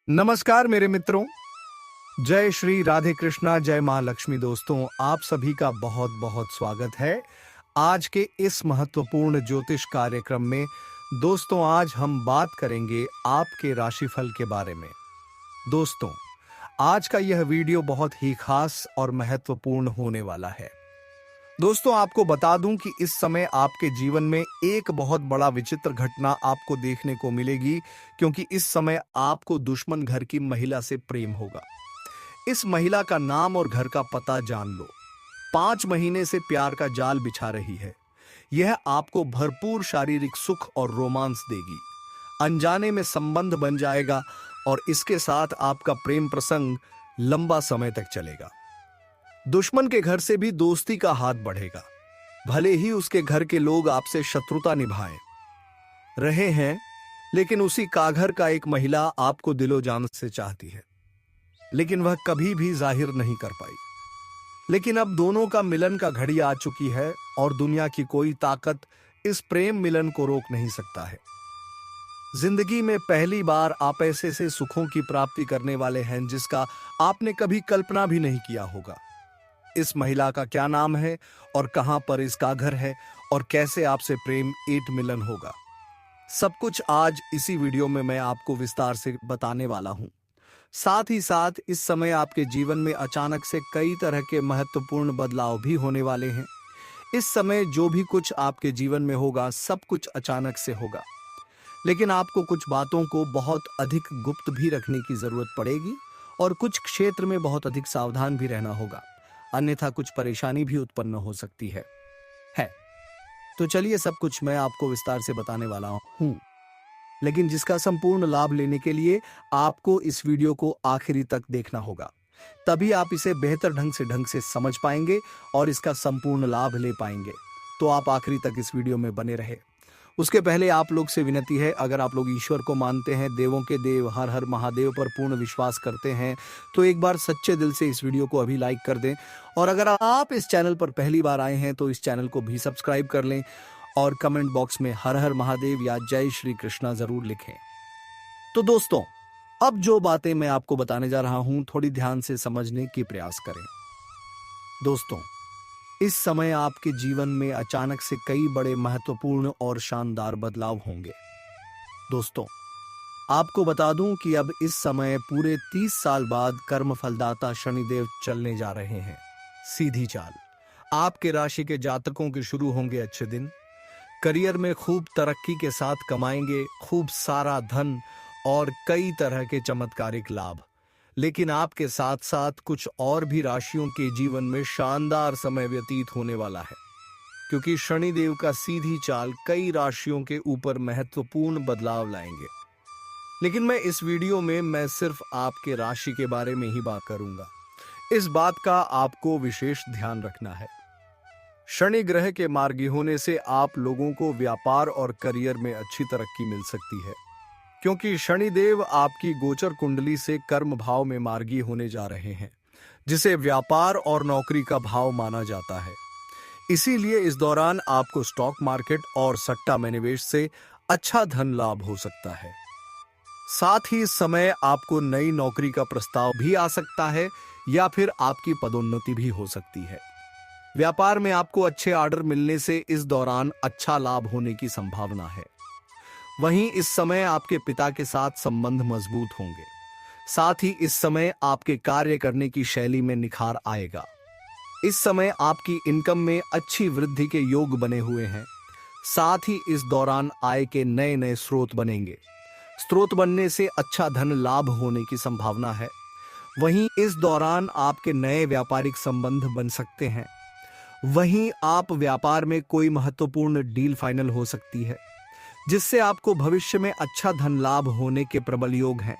नमस्कार मेरे मित्रों। जय श्री राधे कृष्णा, जय माँ लक्ष्मी। दोस्तों, आप सभी का बहुत बहुत स्वागत है आज के इस महत्वपूर्ण ज्योतिष कार्यक्रम में। दोस्तों, आज हम बात करेंगे आपके राशिफल के बारे में। दोस्तों, आज का यह वीडियो बहुत ही खास और महत्वपूर्ण होने वाला है। दोस्तों, आपको बता दूं कि इस समय आपके जीवन में एक बहुत बड़ा विचित्र घटना आपको देखने को मिलेगी, क्योंकि इस समय आपको दुश्मन घर की महिला से प्रेम होगा। इस महिला का नाम और घर का पता जान लो। 5 महीने से प्यार का जाल बिछा रही है। यह आपको भरपूर शारीरिक सुख और रोमांस देगी। अनजाने में संबंध बन जाएगा और इसके साथ आपका प्रेम प्रसंग लंबा समय तक चलेगा। दुश्मन के घर से भी दोस्ती का हाथ बढ़ेगा, भले ही उसके घर के लोग आपसे शत्रुता निभाएं रहे हैं, लेकिन उसी काघर का एक महिला आपको दिलो जान से चाहती है, लेकिन वह कभी भी जाहिर नहीं कर पाई। लेकिन अब दोनों का मिलन का घड़ी आ चुकी है और दुनिया की कोई ताकत इस प्रेम मिलन को रोक नहीं सकता है। जिंदगी में पहली बार आप ऐसे सुखों की प्राप्ति करने वाले हैं जिसका आपने कभी कल्पना भी नहीं किया होगा। इस महिला का क्या नाम है और कहां पर इसका घर है और कैसे आपसे प्रेम ईट मिलन होगा, सब कुछ आज इसी वीडियो में मैं आपको विस्तार से बताने वाला हूं। साथ ही साथ इस समय आपके जीवन में अचानक से कई तरह के महत्वपूर्ण बदलाव भी होने वाले हैं। इस समय जो भी कुछ आपके जीवन में होगा, सब कुछ अचानक से होगा, लेकिन आपको कुछ बातों को बहुत अधिक गुप्त भी रखने की जरूरत पड़ेगी और कुछ क्षेत्र में बहुत अधिक सावधान भी रहना होगा, अन्यथा कुछ परेशानी भी उत्पन्न हो सकती है। तो चलिए, सब कुछ मैं आपको विस्तार से बताने वाला हूं, लेकिन जिसका संपूर्ण लाभ लेने के लिए आपको इस वीडियो को आखिरी तक देखना होगा। तभी आप इसे बेहतर ढंग से समझ पाएंगे और इसका संपूर्ण लाभ ले पाएंगे। तो आप आखिरी तक इस वीडियो में बने रहे। उसके पहले आप लोग से विनती है, अगर आप लोग ईश्वर को मानते हैं, देवों के देव हर हर महादेव पर पूर्ण विश्वास करते हैं, तो एक बार सच्चे दिल से इस वीडियो को अभी लाइक कर दें। और अगर आप इस चैनल पर पहली बार आए हैं तो इस चैनल को भी सब्सक्राइब कर लें और कमेंट बॉक्स में हर हर महादेव या जय श्री कृष्णा जरूर लिखें। तो दोस्तों, अब जो बातें मैं आपको बताने जा रहा हूं, थोड़ी ध्यान से समझने की प्रयास करें। दोस्तों, इस समय आपके जीवन में अचानक से कई बड़े महत्वपूर्ण और शानदार बदलाव होंगे। दोस्तों, आपको बता दूं कि अब इस समय पूरे 30 साल बाद कर्म फलदाता शनिदेव चलने जा रहे हैं सीधी चाल। आपके राशि के जातकों के शुरू होंगे अच्छे दिन। करियर में खूब तरक्की के साथ कमाएंगे, खूब सारा धन और कई तरह के चमत्कारिक लाभ। लेकिन आपके साथ साथ कुछ और भी राशियों के जीवन में शानदार समय व्यतीत होने वाला है, क्योंकि शनिदेव का सीधी चाल कई राशियों के ऊपर महत्वपूर्ण बदलाव लाएंगे। लेकिन मैं इस वीडियो में मैं सिर्फ आपके राशि के बारे में ही बात करूंगा। इस बात का आपको विशेष ध्यान रखना है। शनि ग्रह के मार्गी होने से आप लोगों को व्यापार और करियर में अच्छी तरक्की मिल सकती है, क्योंकि शनिदेव आपकी गोचर कुंडली से कर्म भाव में मार्गी होने जा रहे हैं, जिसे व्यापार और नौकरी का भाव माना जाता है। इसीलिए इस दौरान आपको स्टॉक मार्केट और सट्टा में निवेश से अच्छा धन लाभ हो सकता है। साथ ही इस समय आपको नई नौकरी का प्रस्ताव भी आ सकता है या फिर आपकी पदोन्नति भी हो सकती है। व्यापार में आपको अच्छे ऑर्डर मिलने से इस दौरान अच्छा लाभ होने की संभावना है। वहीं इस समय आपके पिता के साथ संबंध मजबूत होंगे। साथ ही इस समय आपके कार्य करने की शैली में निखार आएगा। इस समय आपकी इनकम में अच्छी वृद्धि के योग बने हुए हैं। साथ ही इस दौरान आय के नए नए स्रोत बनेंगे। स्रोत बनने से अच्छा धन लाभ होने की संभावना है। वहीं इस दौरान आपके नए व्यापारिक संबंध बन सकते हैं। वहीं आप व्यापार में कोई महत्वपूर्ण डील फाइनल हो सकती है, जिससे आपको भविष्य में अच्छा धन लाभ होने के प्रबल योग हैं।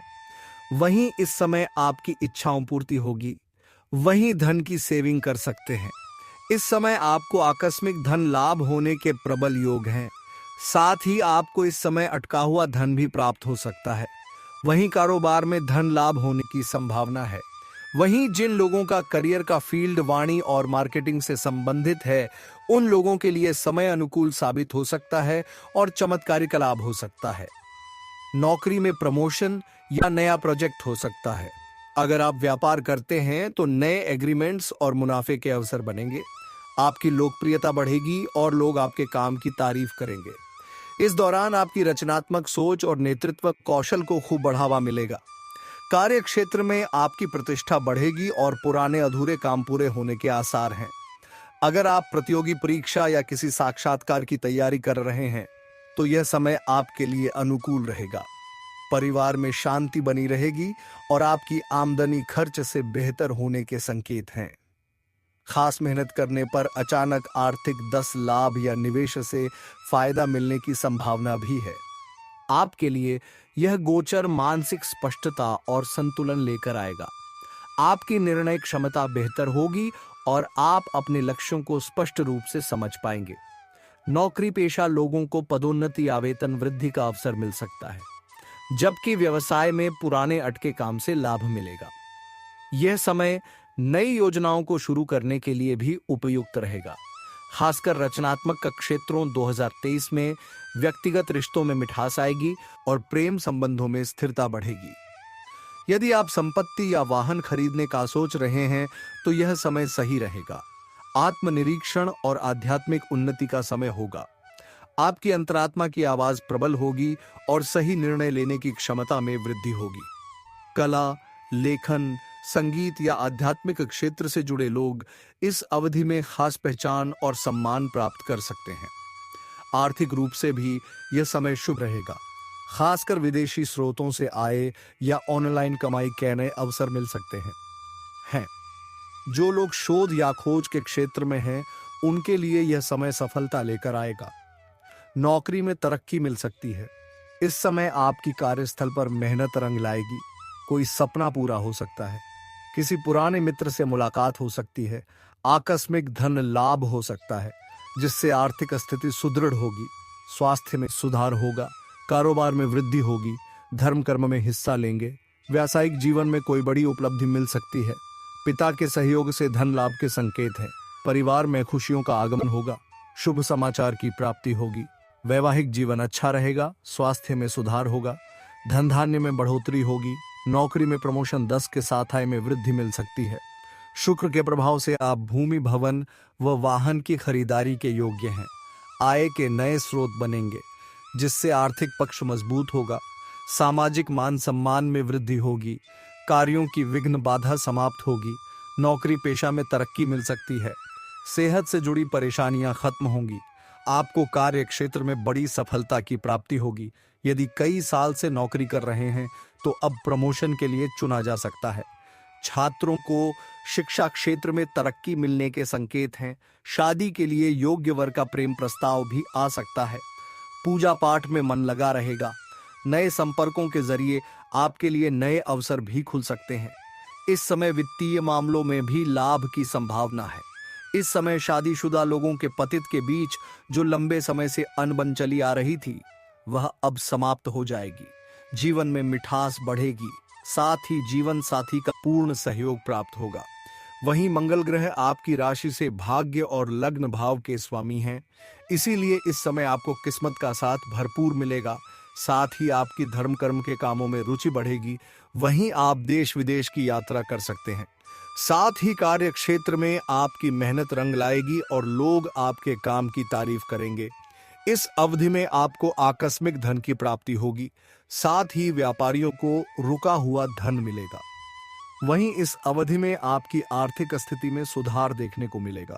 वहीं इस समय आपकी इच्छाओं पूर्ति होगी। वहीं धन की सेविंग कर सकते हैं। इस समय आपको आकस्मिक धन लाभ होने के प्रबल योग हैं। साथ ही आपको इस समय अटका हुआ धन भी प्राप्त हो सकता है। वहीं कारोबार में धन लाभ होने की संभावना है। वहीं जिन लोगों का करियर का फील्ड वाणी और मार्केटिंग से संबंधित है, उन लोगों के लिए समय अनुकूल साबित हो सकता है और चमत्कारिक लाभ हो सकता है। नौकरी में प्रमोशन या नया प्रोजेक्ट हो सकता है। अगर आप व्यापार करते हैं तो नए एग्रीमेंट्स और मुनाफे के अवसर बनेंगे। आपकी लोकप्रियता बढ़ेगी और लोग आपके काम की तारीफ करेंगे। इस दौरान आपकी रचनात्मक सोच और नेतृत्व कौशल को खूब बढ़ावा मिलेगा। कार्य क्षेत्र में आपकी प्रतिष्ठा बढ़ेगी और पुराने अधूरे काम पूरे होने के आसार हैं। अगर आप प्रतियोगी परीक्षा या किसी साक्षात्कार की तैयारी कर रहे हैं तो यह समय आपके लिए अनुकूल रहेगा। परिवार में शांति बनी रहेगी और आपकी आमदनी खर्च से बेहतर होने के संकेत हैं। खास मेहनत करने पर अचानक आर्थिक 10 लाभ या निवेश से फायदा मिलने की संभावना भी है। आपके लिए यह गोचर मानसिक स्पष्टता और संतुलन लेकर आएगा। आपकी निर्णय क्षमता बेहतर होगी और आप अपने लक्ष्यों को स्पष्ट रूप से समझ पाएंगे। नौकरी पेशा लोगों को पदोन्नति या वेतन वृद्धि का अवसर मिल सकता है, जबकि व्यवसाय में पुराने अटके काम से लाभ मिलेगा। यह समय नई योजनाओं को शुरू करने के लिए भी उपयुक्त रहेगा। खासकर रचनात्मक क्षेत्रों 2023 में व्यक्तिगत रिश्तों में मिठास आएगी और प्रेम संबंधों में स्थिरता बढ़ेगी। यदि आप संपत्ति या वाहन खरीदने का सोच रहे हैं तो यह समय सही रहेगा। आत्मनिरीक्षण और आध्यात्मिक उन्नति का समय होगा। आपकी अंतरात्मा की आवाज प्रबल होगी और सही निर्णय लेने की क्षमता में वृद्धि होगी। कला, लेखन, संगीत या आध्यात्मिक क्षेत्र से जुड़े लोग इस अवधि में खास पहचान और सम्मान प्राप्त कर सकते हैं। आर्थिक रूप से भी यह समय शुभ रहेगा। खासकर विदेशी स्रोतों से आय या ऑनलाइन कमाई के नए अवसर मिल सकते हैं। जो लोग शोध या खोज के क्षेत्र में हैं, उनके लिए यह समय सफलता लेकर आएगा। नौकरी में तरक्की मिल सकती है। इस समय आपकी कार्यस्थल पर मेहनत रंग लाएगी। कोई सपना पूरा हो सकता है। किसी पुराने मित्र से मुलाकात हो सकती है। आकस्मिक धन लाभ हो सकता है, जिससे आर्थिक स्थिति सुदृढ़ होगी। स्वास्थ्य में सुधार होगा। कारोबार में वृद्धि होगी। धर्म कर्म में हिस्सा लेंगे। व्यावसायिक जीवन में कोई बड़ी उपलब्धि मिल सकती है। पिता के सहयोग से धन लाभ के संकेत हैं। परिवार में खुशियों का आगमन होगा। शुभ समाचार की प्राप्ति होगी। वैवाहिक जीवन अच्छा रहेगा। स्वास्थ्य में सुधार होगा। धन धान्य में बढ़ोतरी होगी। नौकरी में प्रमोशन 10 के साथ आय में वृद्धि मिल सकती है। शुक्र के प्रभाव से आप भूमि, भवन व वाहन की खरीदारी के योग्य हैं। आय के नए स्रोत बनेंगे, जिससे आर्थिक पक्ष मजबूत होगा। सामाजिक मान सम्मान में वृद्धि होगी। कार्यों की विघ्न बाधा समाप्त होगी। नौकरी पेशा में तरक्की मिल सकती है। सेहत से जुड़ी परेशानियां खत्म होंगी। आपको कार्य क्षेत्र में बड़ी सफलता की प्राप्ति होगी। यदि कई साल से नौकरी कर रहे हैं तो अब प्रमोशन के लिए चुना जा सकता है। छात्रों को शिक्षा क्षेत्र में तरक्की मिलने के संकेत हैं। शादी के लिए योग्य वर का प्रेम प्रस्ताव भी आ सकता है। पूजा पाठ में मन लगा रहेगा। नए संपर्कों के जरिए आपके लिए नए अवसर भी खुल सकते हैं। इस समय वित्तीय मामलों में भी लाभ की संभावना है। इस समय शादीशुदा लोगों के पतित के बीच जो लंबे समय से अनबन चली आ रही थी, वह अब समाप्त हो जाएगी। जीवन में मिठास बढ़ेगी। साथ ही जीवन साथी का पूर्ण सहयोग प्राप्त होगा। वहीं मंगल ग्रह आपकी राशि से भाग्य और लग्न भाव के स्वामी हैं। इसीलिए इस समय आपको किस्मत का साथ भरपूर मिलेगा। साथ ही आपकी धर्म कर्म के कामों में रुचि बढ़ेगी। वहीं आप देश विदेश की यात्रा कर सकते हैं। साथ ही कार्य क्षेत्र में आपकी मेहनत रंग लाएगी और लोग आपके काम की तारीफ करेंगे। इस अवधि में आपको आकस्मिक धन की प्राप्ति होगी। साथ ही व्यापारियों को रुका हुआ धन मिलेगा। वहीं इस अवधि में आपकी आर्थिक स्थिति में सुधार देखने को मिलेगा।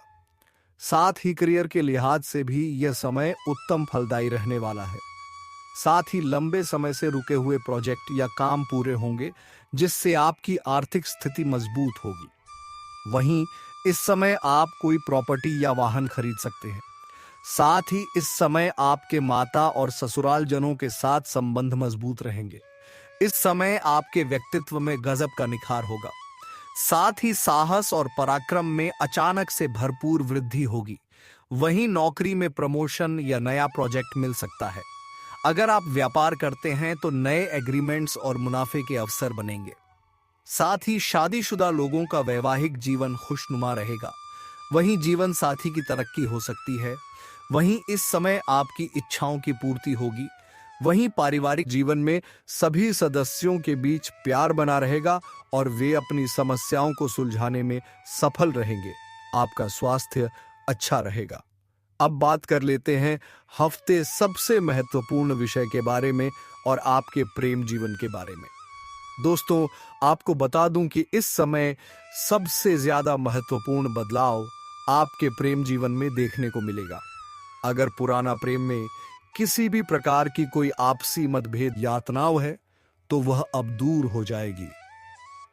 साथ ही करियर के लिहाज से भी यह समय उत्तम फलदायी रहने वाला है। साथ ही लंबे समय से रुके हुए प्रोजेक्ट या काम पूरे होंगे, जिससे आपकी आर्थिक स्थिति मजबूत होगी। वहीं इस समय आप कोई प्रॉपर्टी या वाहन खरीद सकते हैं। साथ ही इस समय आपके माता और ससुराल जनों के साथ संबंध मजबूत रहेंगे। इस समय आपके व्यक्तित्व में गजब का निखार होगा। साथ ही साहस और पराक्रम में अचानक से भरपूर वृद्धि होगी। वहीं नौकरी में प्रमोशन या नया प्रोजेक्ट मिल सकता है। अगर आप व्यापार करते हैं तो नए एग्रीमेंट्स और मुनाफे के अवसर बनेंगे। साथ ही शादीशुदा लोगों का वैवाहिक जीवन खुशनुमा रहेगा। वहीं जीवन साथी की तरक्की हो सकती है। वहीं इस समय आपकी इच्छाओं की पूर्ति होगी। वहीं पारिवारिक जीवन में सभी सदस्यों के बीच प्यार बना रहेगा और वे अपनी समस्याओं को सुलझाने में सफल रहेंगे। आपका स्वास्थ्य अच्छा रहेगा। अब बात कर लेते हैं हफ्ते सबसे महत्वपूर्ण विषय के बारे में और आपके प्रेम जीवन के बारे में। दोस्तों, आपको बता दूं कि इस समय सबसे ज्यादा महत्वपूर्ण बदलाव आपके प्रेम जीवन में देखने को मिलेगा। अगर पुराना प्रेम में किसी भी प्रकार की कोई आपसी मतभेद या तनाव है तो वह अब दूर हो जाएगी।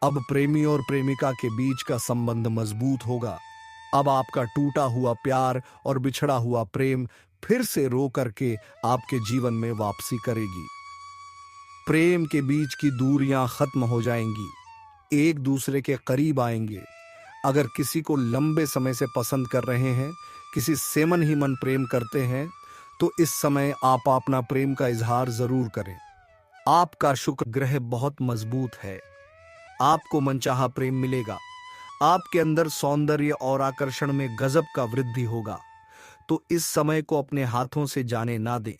अब प्रेमी और प्रेमिका के बीच का संबंध मजबूत होगा। अब आपका टूटा हुआ प्यार और बिछड़ा हुआ प्रेम फिर से रो करके आपके जीवन में वापसी करेगी। प्रेम के बीच की दूरियां खत्म हो जाएंगी, एक दूसरे के करीब आएंगे। अगर किसी को लंबे समय से पसंद कर रहे हैं, किसी से मन ही मन प्रेम करते हैं, तो इस समय आप अपना प्रेम का इजहार जरूर करें। आपका शुक्र ग्रह बहुत मजबूत है। आपको मनचाहा प्रेम मिलेगा। आपके अंदर सौंदर्य और आकर्षण में गजब का वृद्धि होगा। तो इस समय को अपने हाथों से जाने ना दें।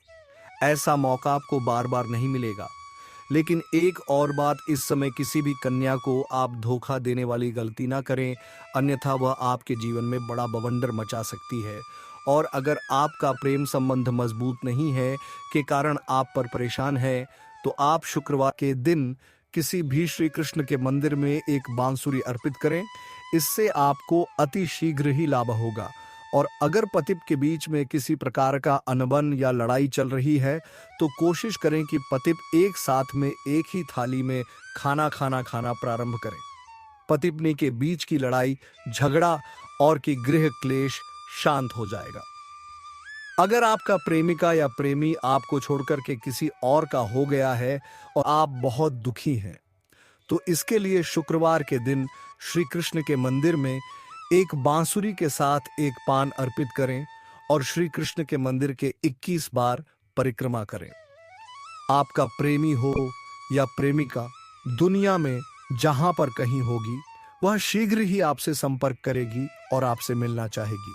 ऐसा मौका आपको बार बार नहीं मिलेगा। लेकिन एक और बात, इस समय किसी भी कन्या को आप धोखा देने वाली गलती ना करें, अन्यथा वह आपके जीवन में बड़ा बवंडर मचा सकती है। और अगर आपका प्रेम संबंध मजबूत नहीं है के कारण आप पर परेशान है, तो आप शुक्रवार के दिन किसी भी श्री कृष्ण के मंदिर में एक बांसुरी अर्पित करें। इससे आपको अति शीघ्र ही लाभ होगा। और अगर पति के बीच में किसी प्रकार का अनबन या लड़ाई चल रही है, तो कोशिश करें कि पति एक साथ में एक ही थाली में खाना प्रारंभ करें। पति पत्नी के बीच की लड़ाई, झगड़ा और की गृह क्लेश शांत हो जाएगा। अगर आपका प्रेमिका या प्रेमी आपको छोड़कर के किसी और का हो गया है और आप बहुत दुखी हैं, तो इसके लिए शुक्रवार के दिन श्री कृष्ण के मंदिर में एक बांसुरी के साथ एक पान अर्पित करें और श्री कृष्ण के मंदिर के 21 बार परिक्रमा करें। आपका प्रेमी हो या प्रेमिका दुनिया में जहां पर कहीं होगी, वह शीघ्र ही आपसे संपर्क करेगी और आपसे मिलना चाहेगी।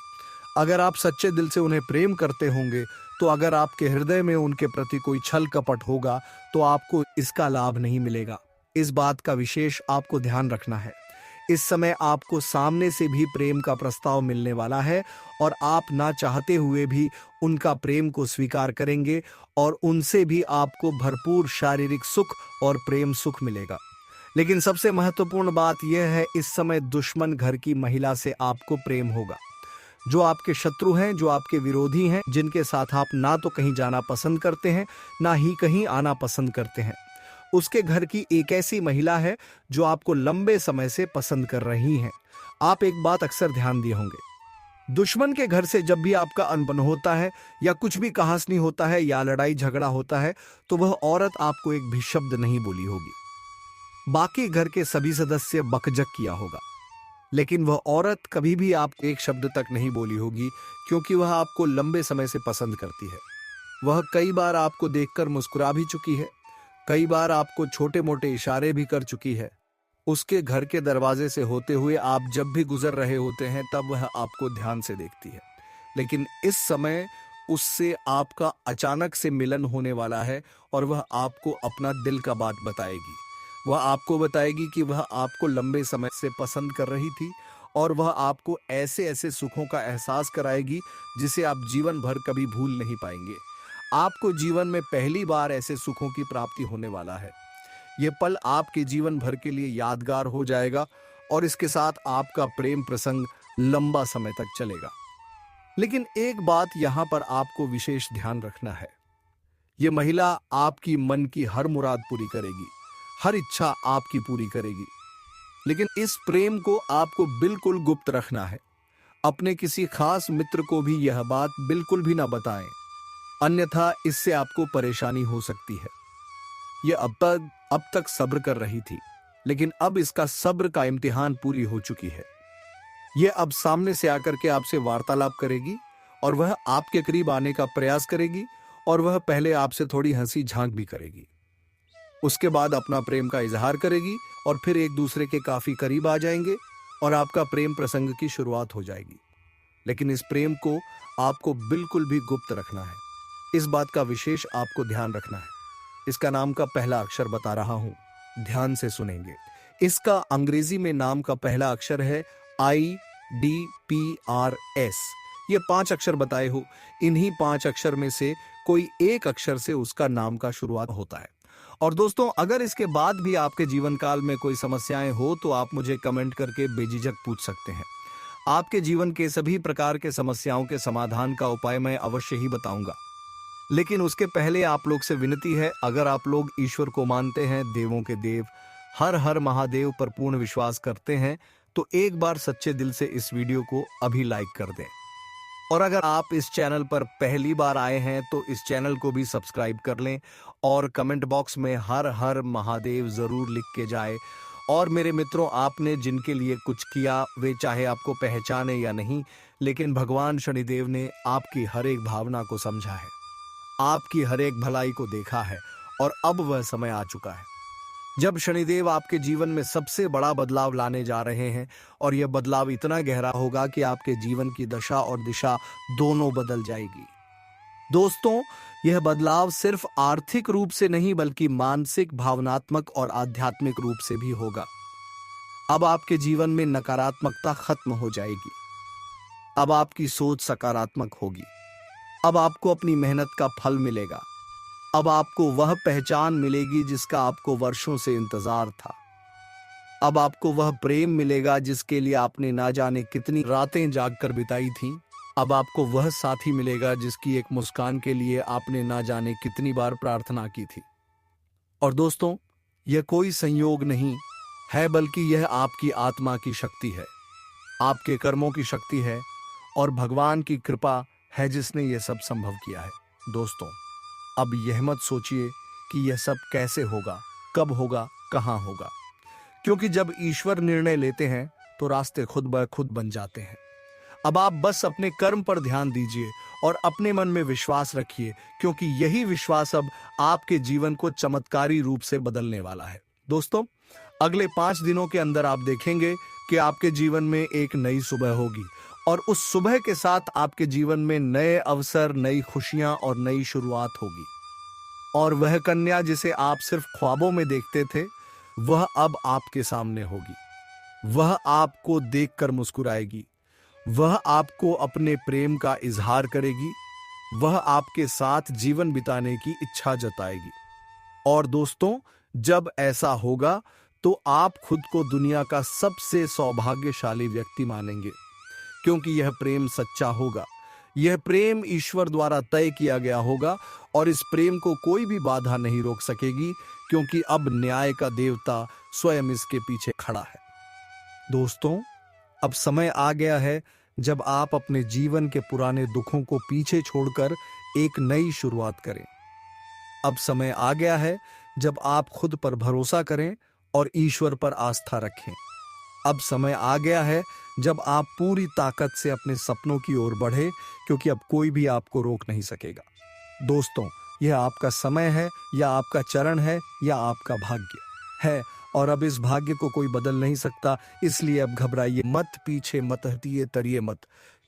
अगर आप सच्चे दिल से उन्हें प्रेम करते होंगे, तो अगर आपके हृदय में उनके प्रति कोई छल कपट होगा, तो आपको इसका लाभ नहीं मिलेगा। इस बात का विशेष आपको ध्यान रखना है। इस समय आपको सामने से भी प्रेम का प्रस्ताव मिलने वाला है और आप ना चाहते हुए भी उनका प्रेम को स्वीकार करेंगे और उनसे भी आपको भरपूर शारीरिक सुख और प्रेम सुख मिलेगा। लेकिन सबसे महत्वपूर्ण बात यह है, इस समय दुश्मन घर की महिला से आपको प्रेम होगा। जो आपके शत्रु हैं, जो आपके विरोधी हैं, जिनके साथ आप ना तो कहीं जाना पसंद करते हैं, ना ही कहीं आना पसंद करते हैं, उसके घर की एक ऐसी महिला है जो आपको लंबे समय से पसंद कर रही हैं। आप एक बात अक्सर ध्यान दिए होंगे, दुश्मन के घर से जब भी आपका अनबन होता है या कुछ भी कहासनी होता है या लड़ाई झगड़ा होता है, तो वह औरत आपको एक भी शब्द नहीं बोली होगी। बाकी घर के सभी सदस्य बकझक किया होगा, लेकिन वह औरत कभी भी आप एक शब्द तक नहीं बोली होगी, क्योंकि वह आपको लंबे समय से पसंद करती है। वह कई बार आपको देखकर मुस्कुरा भी चुकी है, कई बार आपको छोटे मोटे इशारे भी कर चुकी है। उसके घर के दरवाजे से होते हुए आप जब भी गुजर रहे होते हैं, तब वह आपको ध्यान से देखती है। लेकिन इस समय उससे आपका अचानक से मिलन होने वाला है और वह आपको अपना दिल का बात बताएगी। वह आपको बताएगी कि वह आपको लंबे समय से पसंद कर रही थी और वह आपको ऐसे ऐसे सुखों का एहसास कराएगी जिसे आप जीवन भर कभी भूल नहीं पाएंगे। आपको जीवन में पहली बार ऐसे सुखों की प्राप्ति होने वाला है। ये पल आपके जीवन भर के लिए यादगार हो जाएगा और इसके साथ आपका प्रेम प्रसंग लंबा समय तक चलेगा। लेकिन एक बात यहां पर आपको विशेष ध्यान रखना है, ये महिला आपकी मन की हर मुराद पूरी करेगी, हर इच्छा आपकी पूरी करेगी। लेकिन इस प्रेम को आपको बिल्कुल गुप्त रखना है। अपने किसी खास मित्र को भी यह बात बिल्कुल भी ना बताएं, अन्यथा इससे आपको परेशानी हो सकती है। यह अब तक सब्र कर रही थी, लेकिन अब इसका सब्र का इम्तिहान पूरी हो चुकी है। यह अब सामने से आकर के आपसे वार्तालाप करेगी और वह आपके करीब आने का प्रयास करेगी और वह पहले आपसे थोड़ी हंसी झांक भी करेगी। उसके बाद अपना प्रेम का इजहार करेगी और फिर एक दूसरे के काफी करीब आ जाएंगे और आपका प्रेम प्रसंग की शुरुआत हो जाएगी। लेकिन इस प्रेम को आपको बिल्कुल भी गुप्त रखना है। इस बात का विशेष आपको ध्यान रखना है। इसका नाम का पहला अक्षर बता रहा हूं, ध्यान से सुनेंगे। इसका अंग्रेजी में नाम का पहला अक्षर है IDPRS। ये 5 अक्षर बताए हो। इन्हीं 5 अक्षर में से कोई एक अक्षर से उसका नाम का शुरुआत होता है। और दोस्तों, अगर इसके बाद भी आपके जीवन काल में कोई समस्याएं हो तो आप मुझे कमेंट करके बेझिझक पूछ सकते हैं। आपके जीवन के सभी प्रकार के समस्याओं के समाधान का उपाय मैं अवश्य ही बताऊंगा। लेकिन उसके पहले आप लोग से विनती है, अगर आप लोग ईश्वर को मानते हैं, देवों के देव हर हर महादेव पर पूर्ण विश्वास करते हैं, तो एक बार सच्चे दिल से इस वीडियो को अभी लाइक कर दें। और अगर आप इस चैनल पर पहली बार आए हैं तो इस चैनल को भी सब्सक्राइब कर लें और कमेंट बॉक्स में हर हर महादेव जरूर लिख के जाए। और मेरे मित्रों, आपने जिनके लिए कुछ किया, वे चाहे आपको पहचाने या नहीं, लेकिन भगवान शनिदेव ने आपकी हर एक भावना को समझा है, आपकी हर एक भलाई को देखा है और अब वह समय आ चुका है जब शनिदेव आपके जीवन में सबसे बड़ा बदलाव लाने जा रहे हैं। और यह बदलाव इतना गहरा होगा कि आपके जीवन की दशा और दिशा दोनों बदल जाएगी। दोस्तों, यह बदलाव सिर्फ आर्थिक रूप से नहीं बल्कि मानसिक, भावनात्मक और आध्यात्मिक रूप से भी होगा। अब आपके जीवन में नकारात्मकता खत्म हो जाएगी। अब आपकी सोच सकारात्मक होगी। अब आपको अपनी मेहनत का फल मिलेगा। अब आपको वह पहचान मिलेगी जिसका आपको वर्षों से इंतजार था। अब आपको वह प्रेम मिलेगा जिसके लिए आपने ना जाने कितनी रातें जागकर बिताई थीं। अब आपको वह साथी मिलेगा जिसकी एक मुस्कान के लिए आपने ना जाने कितनी बार प्रार्थना की थी। और दोस्तों, यह कोई संयोग नहीं है बल्कि यह आपकी आत्मा की शक्ति है, आपके कर्मों की शक्ति है और भगवान की कृपा है जिसने यह सब संभव किया है। दोस्तों, अब यह मत सोचिए कि यह सब कैसे होगा, कब होगा, कहां होगा, क्योंकि जब ईश्वर निर्णय लेते हैं तो रास्ते खुद ब खुद बन जाते हैं। अब आप बस अपने कर्म पर ध्यान दीजिए और अपने मन में विश्वास रखिए, क्योंकि यही विश्वास अब आपके जीवन को चमत्कारी रूप से बदलने वाला है। दोस्तों, अगले 5 दिनों के अंदर आप देखेंगे कि आपके जीवन में एक नई सुबह होगी और उस सुबह के साथ आपके जीवन में नए अवसर, नई खुशियां और नई शुरुआत होगी। और वह कन्या जिसे आप सिर्फ ख्वाबों में देखते थे, वह अब आपके सामने होगी। वह आपको देखकर मुस्कुराएगी। वह आपको अपने प्रेम का इजहार करेगी। वह आपके साथ जीवन बिताने की इच्छा जताएगी। और दोस्तों, जब ऐसा होगा तो आप खुद को दुनिया का सबसे सौभाग्यशाली व्यक्ति मानेंगे, क्योंकि यह प्रेम सच्चा होगा। यह प्रेम ईश्वर द्वारा तय किया गया होगा और इस प्रेम को कोई भी बाधा नहीं रोक सकेगी, क्योंकि अब न्याय का देवता स्वयं इसके पीछे खड़ा है। दोस्तों, अब समय आ गया है जब आप अपने जीवन के पुराने दुखों को पीछे छोड़कर एक नई शुरुआत करें। अब समय आ गया है जब आप खुद पर भरोसा करें और ईश्वर पर आस्था रखें। अब समय आ गया है जब आप पूरी ताकत से अपने सपनों की ओर बढ़े, क्योंकि अब कोई भी आपको रोक नहीं सकेगा। दोस्तों, यह आपका समय है या आपका चरण है या आपका भाग्य है, और अब इस भाग्य को कोई बदल नहीं सकता। इसलिए अब घबराइए मत, पीछे मत हटिए, तरिए मत,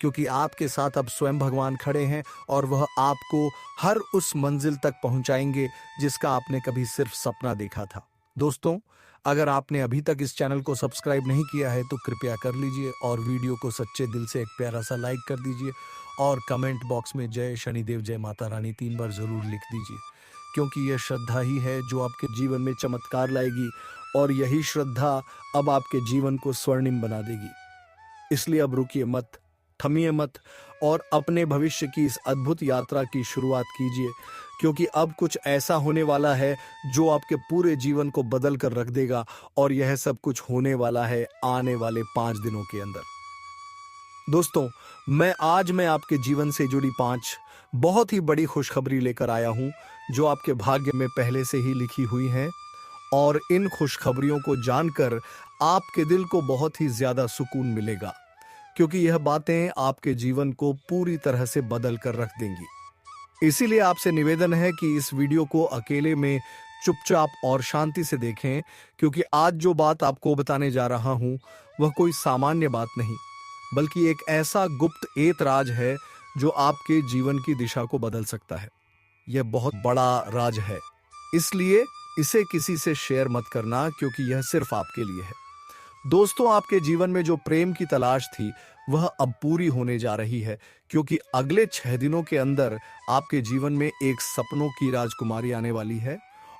क्योंकि आपके साथ अब स्वयं भगवान खड़े हैं और वह आपको हर उस मंजिल तक पहुंचाएंगे जिसका आपने कभी सिर्फ सपना देखा था। दोस्तों, अगर आपने अभी तक इस चैनल को सब्सक्राइब नहीं किया है तो कृपया कर लीजिए और वीडियो को सच्चे दिल से एक प्यारा सा लाइक कर दीजिए और कमेंट बॉक्स में जय शनिदेव, जय माता रानी 3 बार जरूर लिख दीजिए, क्योंकि यह श्रद्धा ही है जो आपके जीवन में चमत्कार लाएगी और यही श्रद्धा अब आपके जीवन को स्वर्णिम बना देगी। इसलिए अब रुकिए मत, थमिए मत और अपने भविष्य की इस अद्भुत यात्रा की शुरुआत कीजिए, क्योंकि अब कुछ ऐसा होने वाला है जो आपके पूरे जीवन को बदल कर रख देगा। और यह सब कुछ होने वाला है आने वाले 5 दिनों के अंदर। दोस्तों, मैं आपके जीवन से जुड़ी 5 बहुत ही बड़ी खुशखबरी लेकर आया हूं, जो आपके भाग्य में पहले से ही लिखी हुई हैं। और इन खुशखबरियों को जानकर आपके दिल को बहुत ही ज्यादा सुकून मिलेगा, क्योंकि यह बातें आपके जीवन को पूरी तरह से बदल कर रख देंगी। इसीलिए आपसे निवेदन है कि इस वीडियो को अकेले में चुपचाप और शांति से देखें, क्योंकि आज जो बात आपको बताने जा रहा हूं वह कोई सामान्य बात नहीं, बल्कि एक ऐसा गुप्त एतराज है जो आपके जीवन की दिशा को बदल सकता है। यह बहुत बड़ा राज है, इसलिए इसे किसी से शेयर मत करना, क्योंकि यह सिर्फ आपके लिए है। दोस्तों, आपके जीवन में जो प्रेम की तलाश थी वह अब पूरी होने जा रही है, क्योंकि अगले 6 दिनों के अंदर आपके जीवन में एक सपनों की राजकुमारी आने वाली है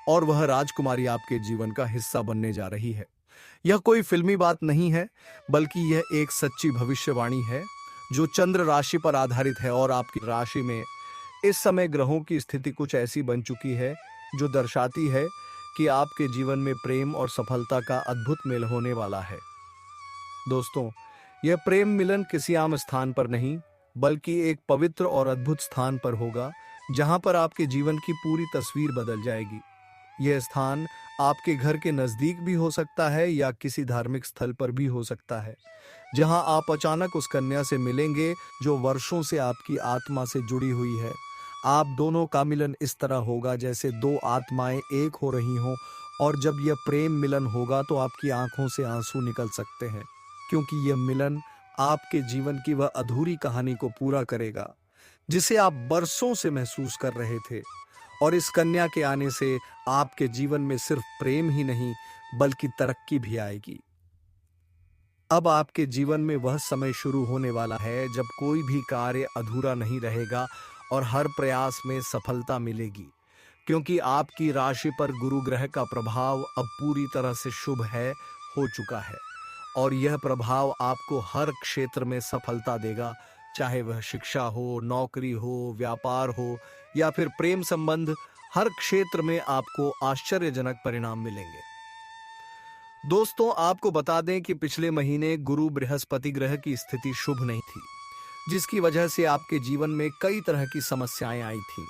और वह राजकुमारी आपके जीवन का हिस्सा बनने जा रही है। यह कोई फिल्मी बात नहीं है, बल्कि यह एक सच्ची भविष्यवाणी है जो चंद्र राशि पर आधारित है। और आपकी राशि में इस समय ग्रहों की स्थिति कुछ ऐसी बन चुकी है जो दर्शाती है कि आपके जीवन में प्रेम और सफलता का अद्भुत मेल होने वाला है। दोस्तों, यह प्रेम मिलन किसी आम स्थान पर नहीं, बल्कि एक पवित्र और अद्भुत स्थान पर होगा, जहां पर आपके जीवन की पूरी तस्वीर बदल जाएगी। यह स्थान आपके घर के नजदीक भी हो सकता है या किसी धार्मिक स्थल पर भी हो सकता है, जहां आप अचानक उस कन्या से मिलेंगे जो वर्षों से आपकी आत्मा से जुड़ी हुई है। आप दोनों का मिलन इस तरह होगा जैसे दो आत्माएं एक हो रही हों, और जब यह प्रेम मिलन होगा तो आपकी आंखों से आंसू निकल सकते हैं, क्योंकि यह मिलन आपके जीवन की वह अधूरी कहानी को पूरा करेगा जिसे आप बरसों से महसूस कर रहे थे। और इस कन्या के आने से आपके जीवन में सिर्फ प्रेम ही नहीं, बल्कि तरक्की भी आएगी। अब आपके जीवन में वह समय शुरू होने वाला है जब कोई भी कार्य अधूरा नहीं रहेगा और हर प्रयास में सफलता मिलेगी, क्योंकि आपकी राशि पर गुरु ग्रह का प्रभाव अब पूरी तरह से शुभ हो चुका है। और यह प्रभाव आपको हर क्षेत्र में सफलता देगा, चाहे वह शिक्षा हो, नौकरी हो, व्यापार हो या फिर प्रेम संबंध। हर क्षेत्र में आपको आश्चर्यजनक परिणाम मिलेंगे। दोस्तों, आपको बता दें कि पिछले महीने गुरु बृहस्पति ग्रह की स्थिति शुभ नहीं थी, जिसकी वजह से आपके जीवन में कई तरह की समस्याएं आई थी।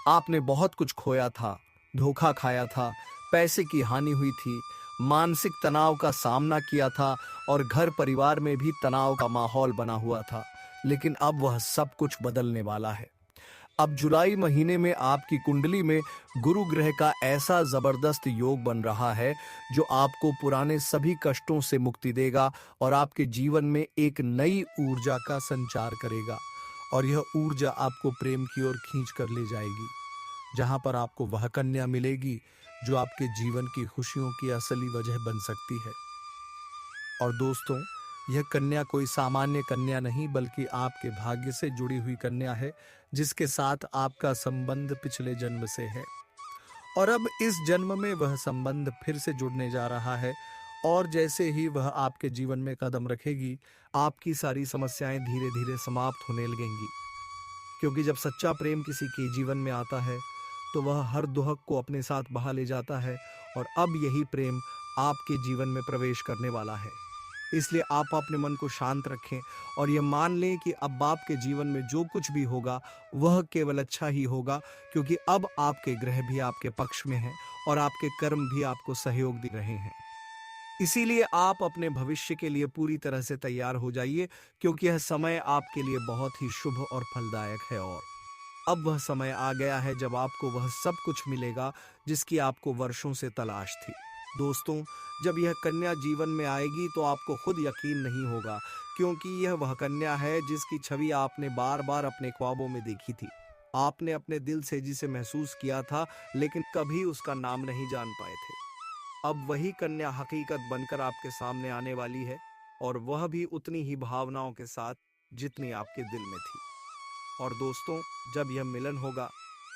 आपने बहुत कुछ खोया था, धोखा खाया था, पैसे की हानि हुई थी, मानसिक तनाव का सामना किया था और घर परिवार में भी तनाव का माहौल बना हुआ था। लेकिन अब वह सब कुछ बदलने वाला है। अब जुलाई महीने में आपकी कुंडली में गुरु ग्रह का ऐसा जबरदस्त योग बन रहा है जो आपको पुराने सभी कष्टों से मुक्ति देगा और आपके जीवन में एक नई ऊर्जा का संचार करेगा। और यह ऊर्जा आपको प्रेम की ओर खींच कर ले जाएगी, जहां पर आपको वह कन्या मिलेगी जो आपके जीवन की खुशियों की असली वजह बन सकती है। और दोस्तों, यह कन्या कोई सामान्य कन्या नहीं, बल्कि आपके भाग्य से जुड़ी हुई कन्या है, जिसके साथ आपका संबंध पिछले जन्म से है। और अब इस जन्म में वह संबंध फिर से जुड़ने जा रहा है। और जैसे ही वह आपके जीवन में कदम रखेगी, आपकी सारी समस्याएं धीरे धीरे समाप्त होने लगेंगी, क्योंकि जब सच्चा प्रेम किसी के जीवन में आता है तो वह हर दुख को अपने साथ बहा ले जाता है। और अब यही प्रेम आपके जीवन में प्रवेश करने वाला है। इसलिए आप अपने मन को शांत रखें और यह मान लें कि अब आपके जीवन में जो कुछ भी होगा वह केवल अच्छा ही होगा, क्योंकि अब आपके ग्रह भी आपके पक्ष में हैं और आपके कर्म भी आपको सहयोग दे रहे हैं। इसीलिए आप अपने भविष्य के लिए पूरी तरह से तैयार हो जाइए, क्योंकि यह समय आपके लिए बहुत ही शुभ और फलदायक है। और अब वह समय आ गया है जब आपको वह सब कुछ मिलेगा जिसकी आपको वर्षों से तलाश थी। दोस्तों, जब यह कन्या जीवन में आएगी तो आपको खुद यकीन नहीं होगा, क्योंकि यह वह कन्या है जिसकी छवि आपने बार बार अपने ख्वाबों में देखी थी। आपने अपने दिल से जिसे महसूस किया था, लेकिन कभी उसका नाम नहीं जान पाए थे। अब वही कन्या हकीकत बनकर आपके सामने आने वाली है, और वह भी उतनी ही भावनाओं के साथ जितनी आपके दिल में थी। और दोस्तों, जब यह मिलन होगा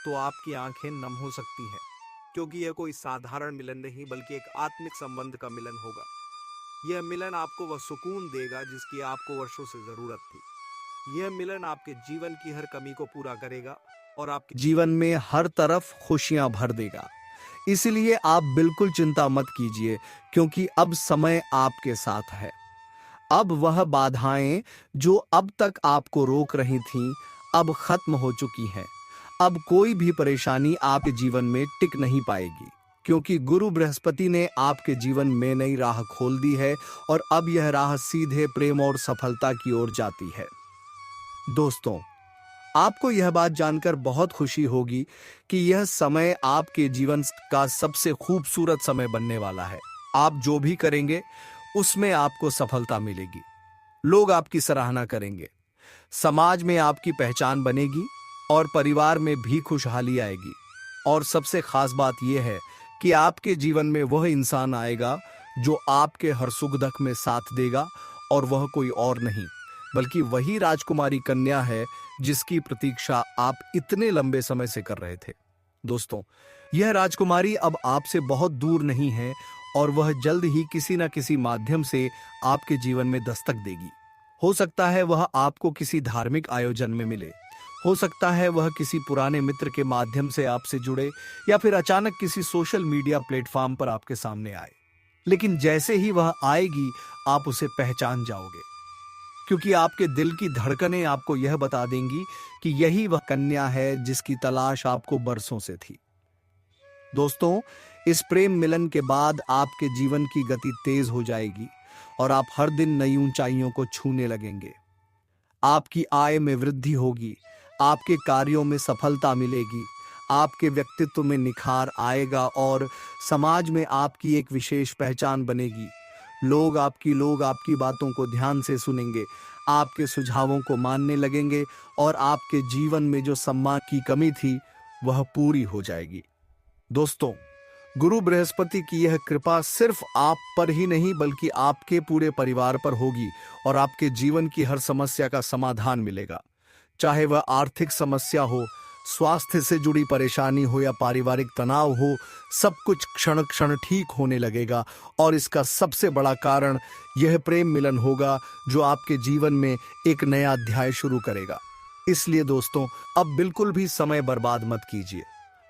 तो आपकी आंखें नम हो सकती हैं, क्योंकि यह कोई साधारण मिलन नहीं, बल्कि एक आत्मिक संबंध का मिलन होगा। यह मिलन आपको वह सुकून देगा जिसकी आपको वर्षों से जरूरत थी। यह मिलन आपके जीवन की हर कमी को पूरा करेगा और आपके जीवन में हर तरफ खुशियां भर देगा। इसलिए आप बिल्कुल चिंता मत कीजिए, क्योंकि अब समय आपके साथ है। अब वह बाधाएं जो अब तक आपको रोक रही थीं, अब खत्म हो चुकी हैं। अब कोई भी परेशानी आपके जीवन में टिक नहीं पाएगी, क्योंकि गुरु बृहस्पति ने आपके जीवन में नई राह खोल दी है और अब यह राह सीधे प्रेम और सफलता की ओर जाती है। दोस्तों, आपको यह बात जानकर बहुत खुशी होगी कि यह समय आपके जीवन का सबसे खूबसूरत समय बनने वाला है। आप जो भी करेंगे उसमें आपको सफलता मिलेगी। लोग आपकी सराहना करेंगे, समाज में आपकी पहचान बनेगी और परिवार में भी खुशहाली आएगी। और सबसे खास बात यह है कि आपके जीवन में वह इंसान आएगा जो आपके हर सुख दुख में साथ देगा, और वह कोई और नहीं बल्कि वही राजकुमारी कन्या है जिसकी प्रतीक्षा आप इतने लंबे समय से कर रहे थे। दोस्तों, यह राजकुमारी अब आपसे बहुत दूर नहीं है, और वह जल्द ही किसी न किसी माध्यम से आपके जीवन में दस्तक देगी। हो सकता है वह आपको किसी धार्मिक आयोजन में मिले, हो सकता है वह किसी पुराने मित्र के माध्यम से आपसे जुड़े, या फिर अचानक किसी सोशल मीडिया प्लेटफॉर्म पर आपके सामने आए। लेकिन जैसे ही वह आएगी आप उसे पहचान जाओगे, क्योंकि आपके दिल की धड़कनें आपको यह बता देंगी कि यही वह कन्या है जिसकी तलाश आपको बरसों से थी। दोस्तों, इस प्रेम मिलन के बाद आपके जीवन की गति तेज हो जाएगी और आप हर दिन नई ऊंचाइयों को छूने लगेंगे। आपकी आय में वृद्धि होगी, आपके कार्यों में सफलता मिलेगी, आपके व्यक्तित्व में निखार आएगा और समाज में आपकी एक विशेष पहचान बनेगी। लोग आपकी बातों को ध्यान से सुनेंगे, आपके सुझावों को मानने लगेंगे, और आपके जीवन में जो सम्मान की कमी थी वह पूरी हो जाएगी। दोस्तों, गुरु बृहस्पति की यह कृपा सिर्फ आप पर ही नहीं बल्कि आपके पूरे परिवार पर होगी, और आपके जीवन की हर समस्या का समाधान मिलेगा। चाहे वह आर्थिक समस्या हो, स्वास्थ्य से जुड़ी परेशानी हो या पारिवारिक तनाव हो, सब कुछ क्षण क्षण ठीक होने लगेगा। और इसका सबसे बड़ा कारण यह प्रेम मिलन होगा जो आपके जीवन में एक नया अध्याय शुरू करेगा। इसलिए दोस्तों, अब बिल्कुल भी समय बर्बाद मत कीजिए।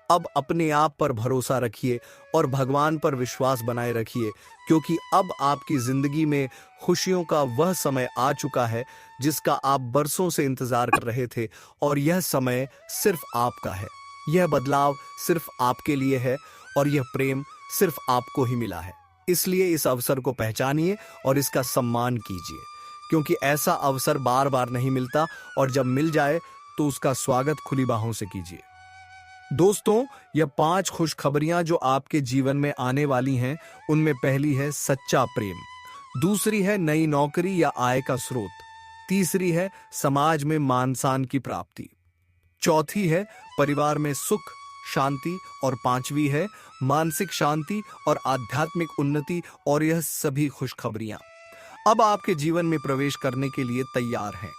अब अपने आप पर भरोसा रखिए और भगवान पर विश्वास बनाए रखिए, क्योंकि अब आपकी जिंदगी में खुशियों का वह समय आ चुका है जिसका आप बरसों से इंतजार कर रहे थे। और यह समय सिर्फ आपका है, यह बदलाव सिर्फ आपके लिए है, और यह प्रेम सिर्फ आपको ही मिला है। इसलिए इस अवसर को पहचानिए और इसका सम्मान कीजिए, क्योंकि ऐसा अवसर बार बार नहीं मिलता, और जब मिल जाए तो उसका स्वागत खुली बाहों से कीजिए। दोस्तों, यह 5 खुशखबरियां जो आपके जीवन में आने वाली हैं, उनमें पहली है सच्चा प्रेम, दूसरी है नई नौकरी या आय का स्रोत, तीसरी है समाज में मान सम्मान की प्राप्ति, चौथी है परिवार में सुख शांति, और पांचवी है मानसिक शांति और आध्यात्मिक उन्नति। और यह सभी खुशखबरियां अब आपके जीवन में प्रवेश करने के लिए तैयार हैं।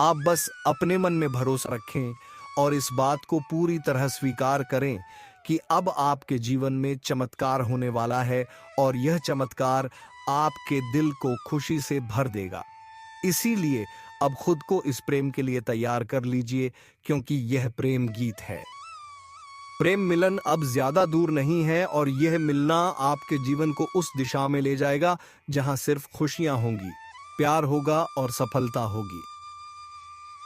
आप बस अपने मन में भरोसा रखें और इस बात को पूरी तरह स्वीकार करें कि अब आपके जीवन में चमत्कार होने वाला है, और यह चमत्कार आपके दिल को खुशी से भर देगा। इसीलिए अब खुद को इस प्रेम के लिए तैयार कर लीजिए, क्योंकि यह प्रेम गीत है। प्रेम मिलन अब ज्यादा दूर नहीं है, और यह मिलना आपके जीवन को उस दिशा में ले जाएगा जहां सिर्फ खुशियां होंगी, प्यार होगा और सफलता होगी।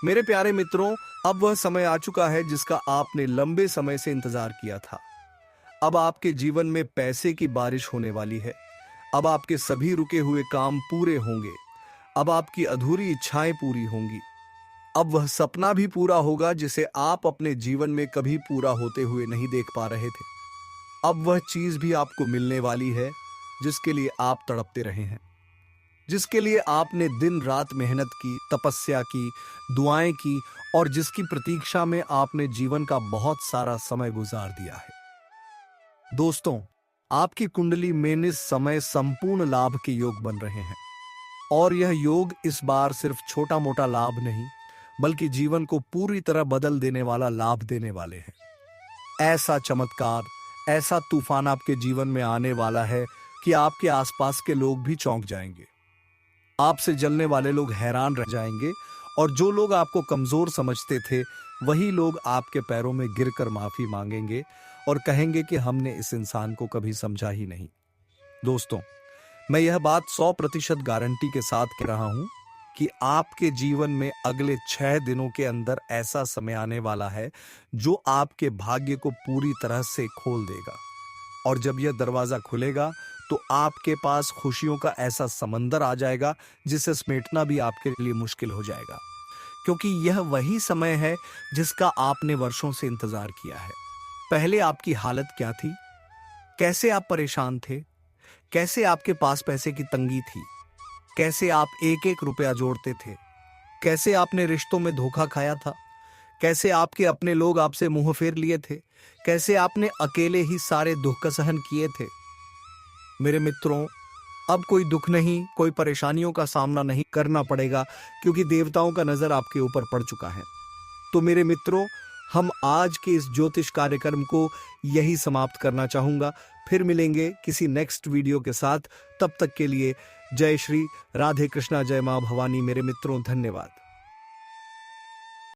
मेरे प्यारे मित्रों, अब वह समय आ चुका है जिसका आपने लंबे समय से इंतजार किया था। अब आपके जीवन में पैसे की बारिश होने वाली है। अब आपके सभी रुके हुए काम पूरे होंगे। अब आपकी अधूरी इच्छाएं पूरी होंगी। अब वह सपना भी पूरा होगा जिसे आप अपने जीवन में कभी पूरा होते हुए नहीं देख पा रहे थे। अब वह चीज भी आपको मिलने वाली है जिसके लिए आप तड़पते रहे हैं, जिसके लिए आपने दिन रात मेहनत की, तपस्या की, दुआएं की, और जिसकी प्रतीक्षा में आपने जीवन का बहुत सारा समय गुजार दिया है। दोस्तों, आपकी कुंडली में इस समय संपूर्ण लाभ के योग बन रहे हैं, और यह योग इस बार सिर्फ छोटा मोटा लाभ नहीं बल्कि जीवन को पूरी तरह बदल देने वाला लाभ देने वाले हैं। ऐसा चमत्कार, ऐसा तूफान आपके जीवन में आने वाला है कि आपके आसपास के लोग भी चौंक जाएंगे। आपसे जलने वाले लोग हैरान रह जाएंगे, और जो लोग आपको कमजोर समझते थे वही लोग आपके पैरों में गिरकर माफी मांगेंगे और कहेंगे कि हमने इस इंसान को कभी समझा ही नहीं। दोस्तों, मैं यह बात 100% गारंटी के साथ कह रहा हूं कि आपके जीवन में अगले 6 दिनों के अंदर ऐसा समय आने वाला है जो आपके भाग्य को पूरी तरह से खोल देगा। और जब यह दरवाजा खुलेगा तो आपके पास खुशियों का ऐसा समंदर आ जाएगा जिसे समेटना भी आपके लिए मुश्किल हो जाएगा, क्योंकि यह वही समय है जिसका आपने वर्षों से इंतजार किया है। पहले आपकी हालत क्या थी? कैसे आप परेशान थे? कैसे आपके पास पैसे की तंगी थी? कैसे आप एक एक रुपया जोड़ते थे? कैसे आपने रिश्तों में धोखा खाया था? कैसे आपके अपने लोग आपसे मुंह फेर लिए थे, कैसे आपने अकेले ही सारे दुख का सहन किए थे। मेरे मित्रों, अब कोई दुख नहीं, कोई परेशानियों का सामना नहीं करना पड़ेगा, क्योंकि देवताओं का नजर आपके ऊपर पड़ चुका है। तो मेरे मित्रों, हम आज के इस ज्योतिष कार्यक्रम को यही समाप्त करना चाहूंगा। फिर मिलेंगे किसी नेक्स्ट वीडियो के साथ। तब तक के लिए जय श्री राधे कृष्णा, जय मां भवानी। मेरे मित्रों, धन्यवाद।